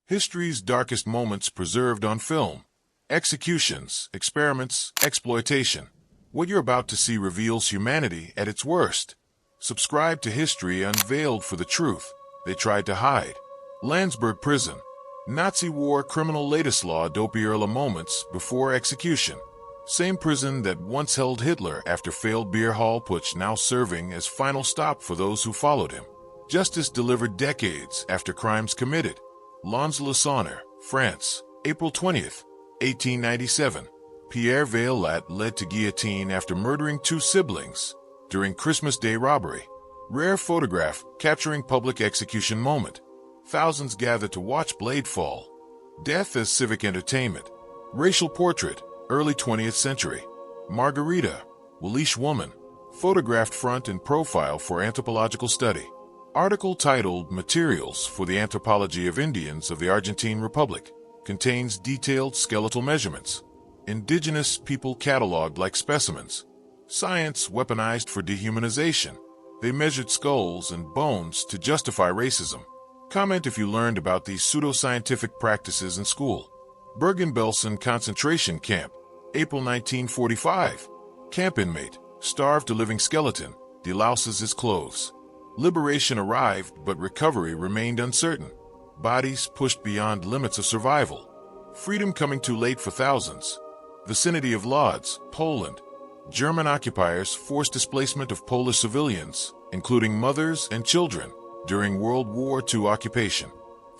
History's darkest moments preserved on film. Executions, experiments, exploitation. What you're about to see reveals humanity at its worst. Subscribe to History Unveiled for the truth they tried to hide. Landsberg Prison. Nazi war criminal latest law doppierla moments before execution. Same prison that once held Hitler after failed beer hall putsch, now serving as final stop for those who followed him. Justice delivered decades after crimes committed. Lons-le-Saunier, France, April 20th, 1897. Pierre Violette led to guillotine after murdering two siblings during Christmas Day robbery. Rare photograph capturing public execution moment. Thousands gathered to watch blade fall. Death as civic entertainment. Racial portrait, early 20th century. Margarita, Welsh woman, photographed front and profile for anthropological study. Article titled Materials for the Anthropology of Indians of the Argentine Republic contains detailed skeletal measurements. Indigenous people cataloged like specimens. Science weaponized for dehumanization. They measured skulls and bones to justify racism. Comment if you learned about these pseudoscientific practices in school. Bergen-Belsen concentration camp, April 1945. Camp inmate, starved to living skeleton, delouses his clothes. Liberation arrived, but recovery remained uncertain. Bodies pushed beyond limits of survival. Freedom coming too late for thousands. Vicinity of Lodz, Poland. German occupiers forced displacement of Polish civilians, including mothers and children, during World War II occupation.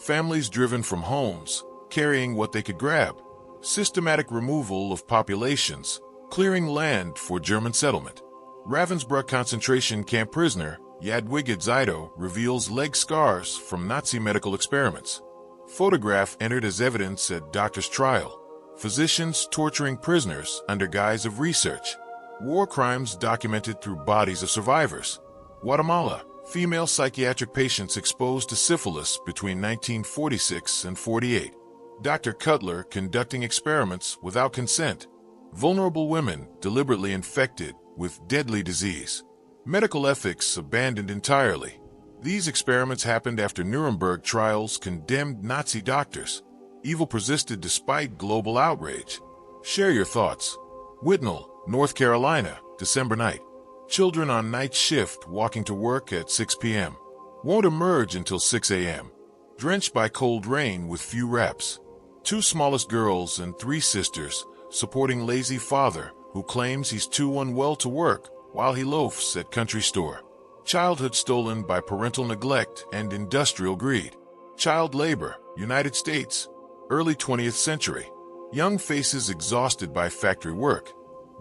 Families driven from homes, carrying what they could grab. Systematic removal of populations, clearing land for German settlement. Ravensbrück concentration camp prisoner Jadwiga Zito reveals leg scars from Nazi medical experiments. Photograph entered as evidence at doctor's trial. Physicians torturing prisoners under guise of research. War crimes documented through bodies of survivors. Guatemala. Female psychiatric patients exposed to syphilis between 1946 and 48. Dr. Cutler conducting experiments without consent. Vulnerable women deliberately infected with deadly disease. Medical ethics abandoned entirely. These experiments happened after Nuremberg trials condemned Nazi doctors. Evil persisted despite global outrage. Share your thoughts. Whitnall, North Carolina, December night. Children on night shift walking to work at 6 p.m. Won't emerge until 6 a.m. Drenched by cold rain with few wraps. Two smallest girls and three sisters supporting lazy father who claims he's too unwell to work while he loafs at country store. Childhood stolen by parental neglect and industrial greed. Child labor, United States, early 20th century. Young faces exhausted by factory work.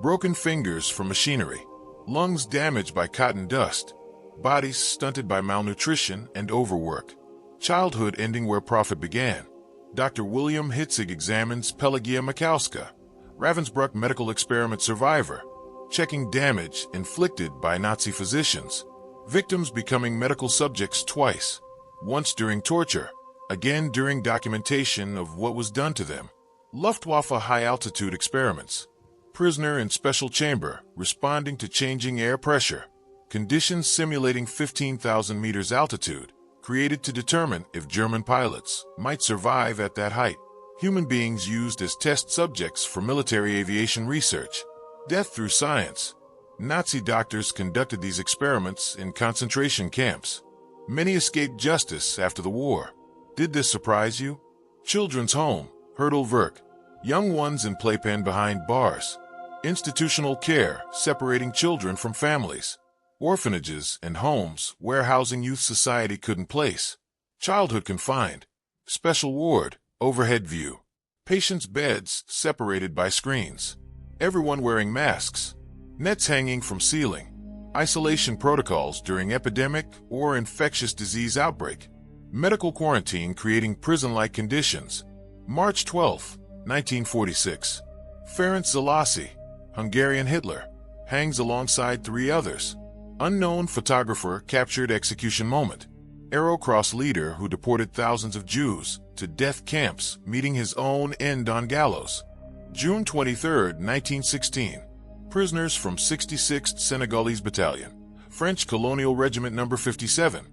Broken fingers from machinery. Lungs damaged by cotton dust. Bodies stunted by malnutrition and overwork. Childhood ending where profit began. Dr. William Hitzig examines Pelagia Makowska, Ravensbrück medical experiment survivor, checking damage inflicted by Nazi physicians. Victims becoming medical subjects twice, once during torture, again during documentation of what was done to them. Luftwaffe high-altitude experiments. Prisoner in special chamber, responding to changing air pressure. Conditions simulating 15,000 meters altitude, created to determine if German pilots might survive at that height. Human beings used as test subjects for military aviation research. Death through science. Nazi doctors conducted these experiments in concentration camps. Many escaped justice after the war. Did this surprise you? Children's home, Hürtelwerk. Young ones in playpen behind bars. Institutional care, separating children from families. Orphanages and homes where housing youth society couldn't place. Childhood confined. Special ward, overhead view. Patients' beds separated by screens. Everyone wearing masks. Nets hanging from ceiling. Isolation protocols during epidemic or infectious disease outbreak. Medical quarantine creating prison-like conditions. March 12, 1946. Ferenc Szalasi, Hungarian Hitler, hangs alongside three others. Unknown photographer captured execution moment. Arrow Cross leader who deported thousands of Jews to death camps, meeting his own end on gallows. June 23, 1916. Prisoners from 66th Senegalese Battalion, French Colonial Regiment No. 57,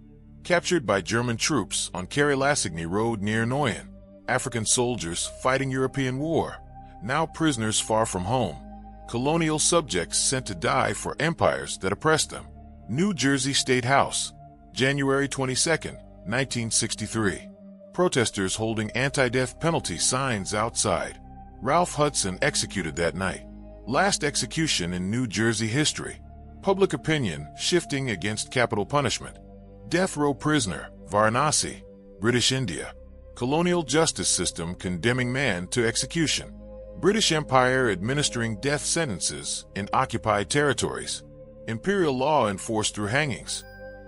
captured by German troops on Carré-Lassigny Road near Noyon. African soldiers fighting European war, now prisoners far from home. Colonial subjects sent to die for empires that oppressed them. New Jersey State House, January 22, 1963. Protesters holding anti-death penalty signs outside. Ralph Hudson executed that night. Last execution in New Jersey history. Public opinion shifting against capital punishment. Death row prisoner, Varanasi, British India. Colonial justice system condemning man to execution. British Empire administering death sentences in occupied territories. Imperial law enforced through hangings.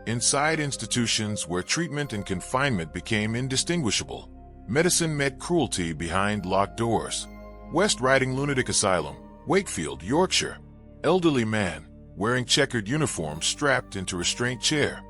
Inside institutions where treatment and confinement became indistinguishable. Medicine met cruelty behind locked doors. West Riding Lunatic Asylum, Wakefield, Yorkshire. Elderly man, wearing checkered uniform strapped into restraint chair.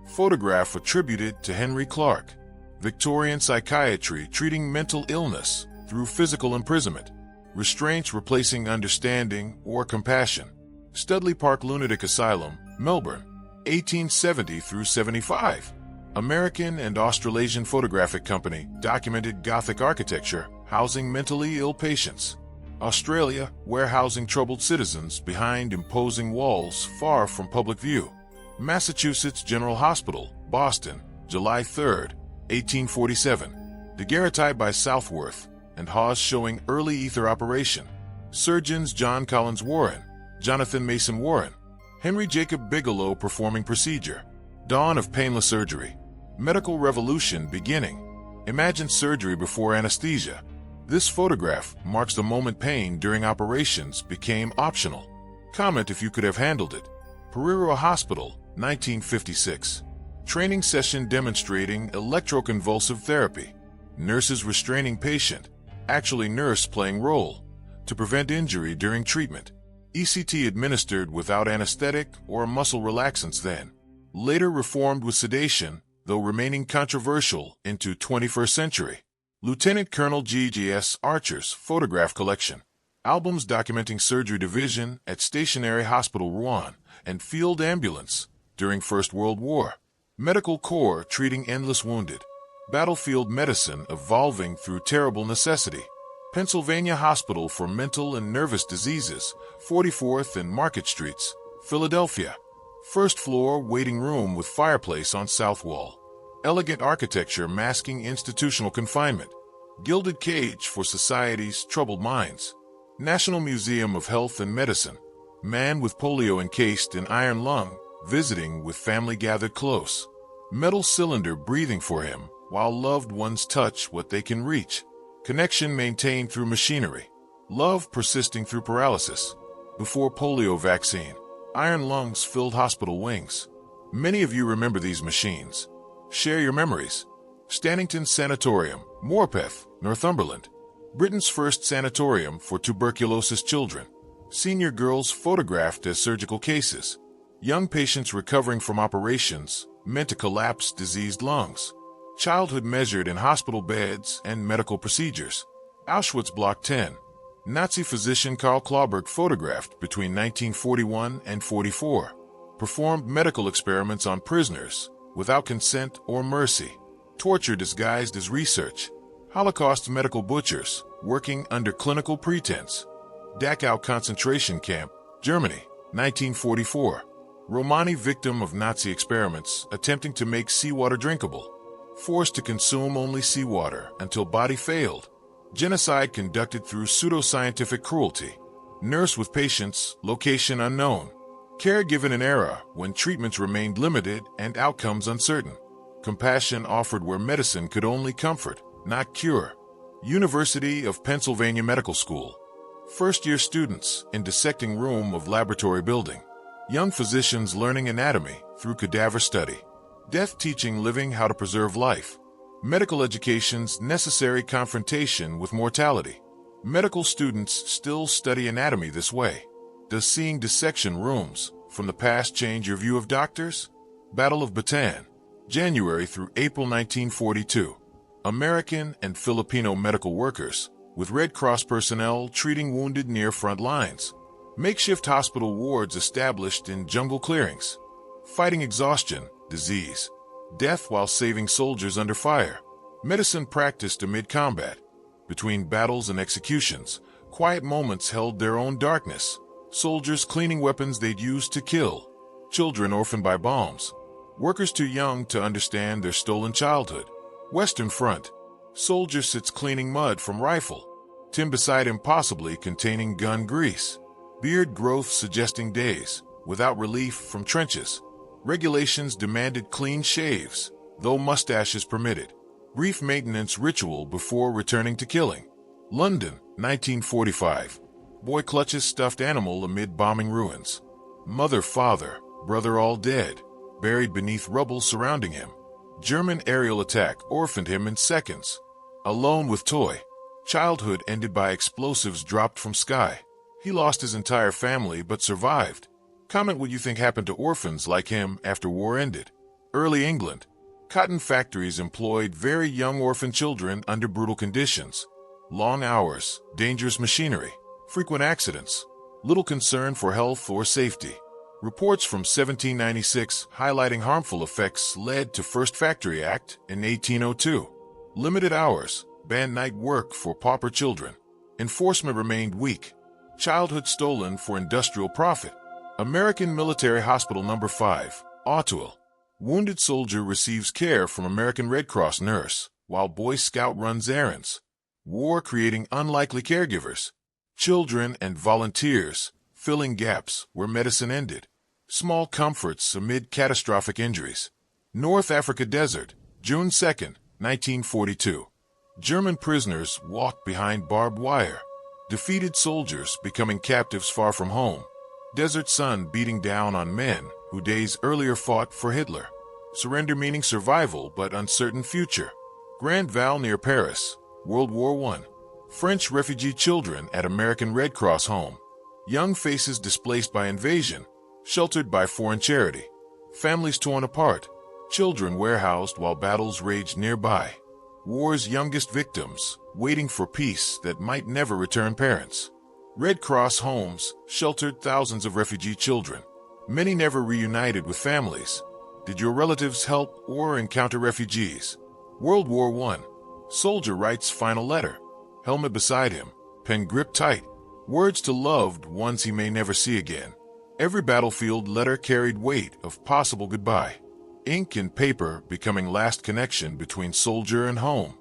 Photograph attributed to Henry Clark. Victorian psychiatry treating mental illness through physical imprisonment. Restraints replacing understanding or compassion. Studley Park Lunatic Asylum, Melbourne, 1870 through 75. American and Australasian Photographic Company documented Gothic architecture housing mentally ill patients. Australia, warehousing troubled citizens behind imposing walls far from public view. Massachusetts General Hospital, Boston, July 3, 1847. Daguerreotype by Southworth and Hawes showing early ether operation. Surgeons John Collins Warren, Jonathan Mason Warren. Henry Jacob Bigelow performing procedure. Dawn of painless surgery. Medical revolution beginning. Imagine surgery before anesthesia. This photograph marks the moment pain during operations became optional. Comment if you could have handled it. Pereira Hospital, 1956. Training session demonstrating electroconvulsive therapy. Nurses restraining patient, actually nurse playing role, to prevent injury during treatment. ECT administered without anesthetic or muscle relaxants then. Later reformed with sedation, though remaining controversial into 21st century. Lieutenant Colonel G.G.S. Archer's photograph collection. Albums documenting surgery division at Stationary Hospital Rouen and field ambulance during First World War. Medical Corps treating endless wounded. Battlefield medicine evolving through terrible necessity. Pennsylvania Hospital for Mental and Nervous Diseases, 44th and Market Streets, Philadelphia. First floor waiting room with fireplace on south wall. Elegant architecture masking institutional confinement. Gilded cage for society's troubled minds. National Museum of Health and Medicine. Man with polio encased in iron lung, visiting with family gathered close. Metal cylinder breathing for him, while loved ones touch what they can reach. Connection maintained through machinery. Love persisting through paralysis. Before polio vaccine. Iron lungs filled hospital wings. Many of you remember these machines. Share your memories. Stannington Sanatorium, Morpeth, Northumberland. Britain's first sanatorium for tuberculosis children. Senior girls photographed as surgical cases. Young patients recovering from operations meant to collapse diseased lungs. Childhood measured in hospital beds and medical procedures. Auschwitz Block 10. Nazi physician Karl Klauberg photographed between 1941 and 44. Performed medical experiments on prisoners without consent or mercy. Torture disguised as research. Holocaust medical butchers working under clinical pretense. Dachau concentration camp, Germany, 1944. Romani victim of Nazi experiments attempting to make seawater drinkable. Forced to consume only seawater until body failed. Genocide conducted through pseudoscientific cruelty. Nurse with patients, location unknown. Care given an era when treatments remained limited and outcomes uncertain. Compassion offered where medicine could only comfort, not cure. University of Pennsylvania Medical School. First-year students in dissecting room of laboratory building. Young physicians learning anatomy through cadaver study. Death teaching living how to preserve life. Medical education's necessary confrontation with mortality. Medical students still study anatomy this way. Does seeing dissection rooms from the past change your view of doctors? Battle of Bataan, January through April 1942. American and Filipino medical workers with Red Cross personnel treating wounded near front lines. Makeshift hospital wards established in jungle clearings. Fighting exhaustion, disease, death while saving soldiers under fire. Medicine practiced amid combat. Between battles and executions, quiet moments held their own darkness. Soldiers cleaning weapons they'd used to kill. Children orphaned by bombs. Workers too young to understand their stolen childhood. Western Front. Soldier sits cleaning mud from rifle. Tim beside him possibly containing gun grease. Beard growth suggesting days, without relief from trenches. Regulations demanded clean shaves, though mustaches permitted. Brief maintenance ritual before returning to killing. London, 1945. Boy clutches stuffed animal amid bombing ruins. Mother, father, brother all dead, buried beneath rubble surrounding him. German aerial attack orphaned him in seconds. Alone with toy. Childhood ended by explosives dropped from sky. He lost his entire family but survived. Comment what you think happened to orphans like him after war ended. Early England. Cotton factories employed very young orphan children under brutal conditions. Long hours, dangerous machinery, frequent accidents, little concern for health or safety. Reports from 1796 highlighting harmful effects led to First Factory Act in 1802. Limited hours, banned night work for pauper children. Enforcement remained weak. Childhood stolen for industrial profit. American Military Hospital No. 5, Auteuil. Wounded soldier receives care from American Red Cross nurse, while Boy Scout runs errands. War creating unlikely caregivers. Children and volunteers, filling gaps where medicine ended. Small comforts amid catastrophic injuries. North Africa Desert, June 2nd, 1942. German prisoners walked behind barbed wire. Defeated soldiers becoming captives far from home. Desert sun beating down on men who days earlier fought for Hitler. Surrender meaning survival but uncertain future. Grand Val near Paris, World War I. French refugee children at American Red Cross home. Young faces displaced by invasion, sheltered by foreign charity. Families torn apart. Children warehoused while battles raged nearby. War's youngest victims, waiting for peace that might never return parents. Red Cross homes sheltered thousands of refugee children. Many never reunited with families. Did your relatives help or encounter refugees? World War I. Soldier writes final letter. Helmet beside him, pen gripped tight. Words to loved ones he may never see again. Every battlefield letter carried weight of possible goodbye. Ink and paper becoming last connection between soldier and home.